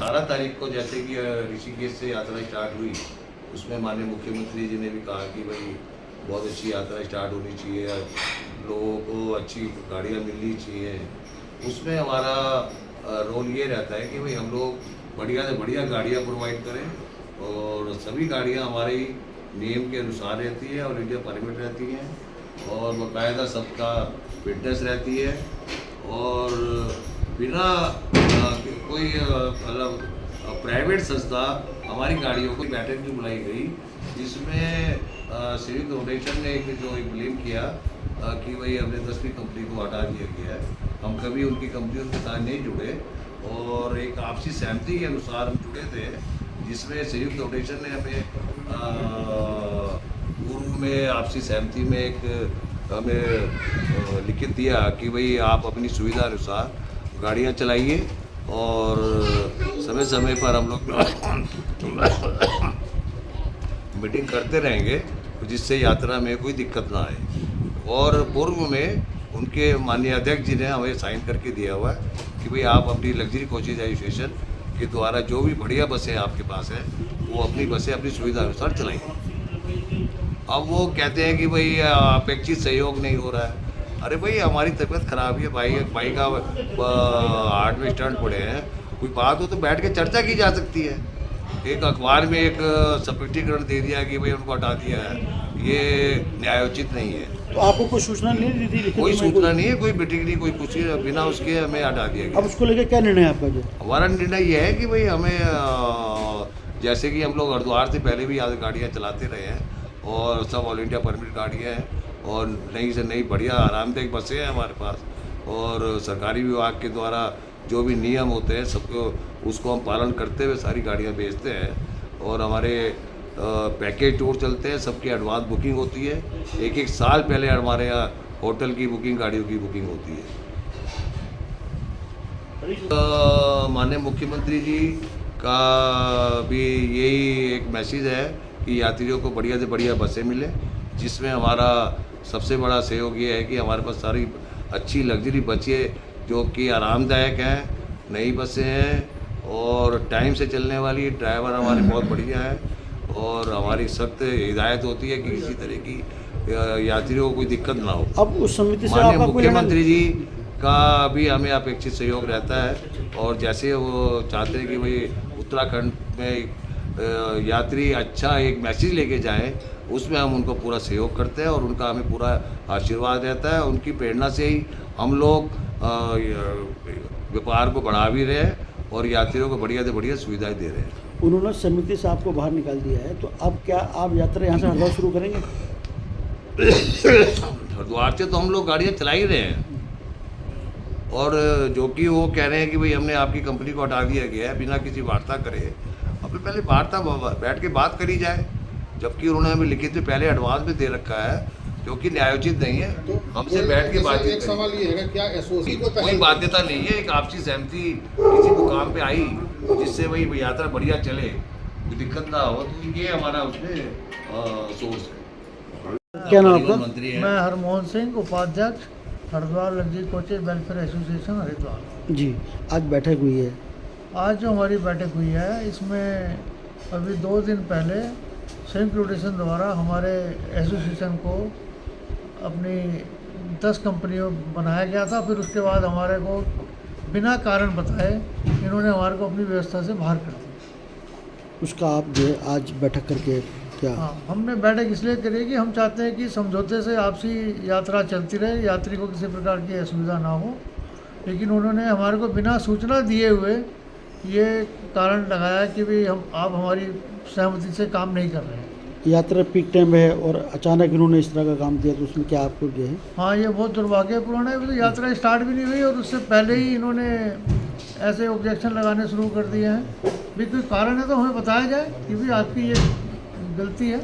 18 तारीख को जैसे कि ऋषिकेश से यात्रा स्टार्ट हुई, उसमें माननीय मुख्यमंत्री जी ने भी कहा कि भाई बहुत अच्छी यात्रा स्टार्ट होनी चाहिए, लोगों को अच्छी गाड़ियाँ मिलनी चाहिए। उसमें हमारा रोल ये रहता है कि भाई हम लोग बढ़िया से बढ़िया गाड़ियाँ प्रोवाइड करें और सभी गाड़ियाँ हमारे नियम के अनुसार रहती है और इंडिया परमिट रहती हैं और बाकायदा सबका फिटनेस रहती है और बिना कोई मतलब प्राइवेट संस्था हमारी गाड़ियों को बैठक भी बुलाई गई, जिसमें सिविक फाउंडेशन ने एक ब्लेम किया कि भाई हमने 10वीं कंपनी को हटा दिया गया है। हम कभी उनकी कंपनियों के साथ नहीं जुड़े और एक आपसी सहमति के अनुसार हम जुड़े थे, जिसमें सिविक फाउंडेशन ने हमें पूर्व में आपसी सहमति में एक हमें लिखित दिया कि भाई आप अपनी सुविधा अनुसार गाड़ियाँ चलाइए और समय समय पर हम लोग मीटिंग करते रहेंगे जिससे यात्रा में कोई दिक्कत ना आए। और पूर्व में उनके माननीय अध्यक्ष जी ने हमें साइन करके दिया हुआ है कि भाई आप अपनी लग्जरी कोचेज एसोसिएशन के द्वारा जो भी बढ़िया बसें आपके पास हैं वो अपनी बसें अपनी सुविधा अनुसार चलाएंगे। अब वो कहते हैं कि भाई अपेक्षित सहयोग नहीं हो रहा है। अरे भाई हमारी तबीयत खराब है, भाई का हार्ट में स्टंट पड़े हैं, कोई बात हो तो बैठ के चर्चा की जा सकती है। एक अखबार में एक स्पष्टीकरण दे दिया कि भाई उनको हटा दिया है, ये न्यायोचित नहीं है। तो आपको कोई सूचना नहीं दी थी? कोई सूचना नहीं है, कोई मीटिंग नहीं, कोई कुछ बिना उसके हमें हटा दिया गया। अब उसको लेकर क्या निर्णय है आपका? जो हमारा निर्णय ये है कि भाई हमें जैसे कि हम लोग हरिद्वार से पहले भी यहाँ गाड़ियाँ चलाते रहे हैं और सब ऑल इंडिया परमिट गाड़ियाँ हैं और नई से नई बढ़िया आरामदायक बसें हैं हमारे पास और सरकारी विभाग के द्वारा जो भी नियम होते हैं सबको उसको हम पालन करते हुए सारी गाड़ियाँ भेजते हैं और हमारे पैकेज टूर चलते हैं, सबकी एडवांस बुकिंग होती है। एक साल पहले हमारे यहाँ होटल की बुकिंग, गाड़ियों की बुकिंग होती है। माननीय मुख्यमंत्री जी का भी यही एक मैसेज है कि यात्रियों को बढ़िया से बढ़िया बसें मिले, जिसमें हमारा सबसे बड़ा सहयोग ये है कि हमारे पास सारी अच्छी लग्जरी बसें जो कि आरामदायक हैं, नई बसें हैं और टाइम से चलने वाली, ड्राइवर हमारे बहुत बढ़िया है और हमारी सख्त हिदायत होती है कि किसी तरह की यात्रियों को कोई दिक्कत ना हो। अब उस समिति से माननीय मुख्यमंत्री जी का भी हमें अपेक्षित सहयोग रहता है और जैसे वो चाहते हैं कि भाई उत्तराखंड में यात्री अच्छा एक मैसेज लेके जाएं, उसमें हम उनको पूरा सहयोग करते हैं और उनका हमें पूरा आशीर्वाद रहता है। उनकी प्रेरणा से ही हम लोग व्यापार को बढ़ा भी रहे हैं और यात्रियों को बढ़िया से बढ़िया सुविधाएं दे रहे हैं। उन्होंने समिति से आपको बाहर निकाल दिया है, तो अब क्या आप यात्रा यहाँ से हरिद्वार शुरू करेंगे? हरिद्वार से तो हम लोग गाड़ियाँ चला ही रहे हैं और जो कि वो कह रहे हैं कि भाई हमने आपकी कंपनी को हटा दिया गया है बिना किसी वार्ता करे। अब पहले वार्ता बैठ के बात करी जाए, जबकि उन्होंने हमें लिखित में पहले एडवांस में दे रखा है जो कि न्यायोचित नहीं है। तो हमसे बैठ के बात, एक सवाल ये है क्या एसओसी को कोई बाध्यता नहीं है, एक आपसी सहमति किसी मुकाम पे आई जिससे भाई यात्रा बढ़िया चले, कोई दिक्कत ना हो, तो ये हमारा उसमें सोर्स है। क्या नाम आपका? मैं हरमोहन सिंह, उपाध्यक्ष Haridwar luxury coaches welfare association Haridwar. जी, आज बैठक हुई है। आज जो हमारी बैठक हुई है इसमें अभी 2 दिन पहले सिविक फाउंडेशन द्वारा हमारे एसोसिएशन को अपनी 10 कंपनियों बनाया गया था। फिर उसके बाद हमारे को बिना कारण बताए इन्होंने हमारे को अपनी व्यवस्था से बाहर कर दिया। उसका आप जो है आज बैठक करके क्या? हाँ, हमने बैठक इसलिए करी कि हम चाहते हैं कि समझौते से आपसी यात्रा चलती रहे, यात्री को किसी प्रकार की असुविधा ना हो। लेकिन उन्होंने हमारे को बिना सूचना दिए हुए ये कारण लगाया कि भाई आप हमारी सहमति से काम नहीं कर रहे हैं। यात्रा पीक टाइम है और अचानक इन्होंने इस तरह का काम किया, तो उसमें क्या आपको जो है? हाँ, ये बहुत दुर्भाग्यपूर्ण है। तो यात्रा स्टार्ट भी नहीं हुई और उससे पहले ही इन्होंने ऐसे ऑब्जेक्शन लगाने शुरू कर दिए हैं। भी कोई कारण है तो हमें बताया जाए कि भाई आपकी ये गलती है।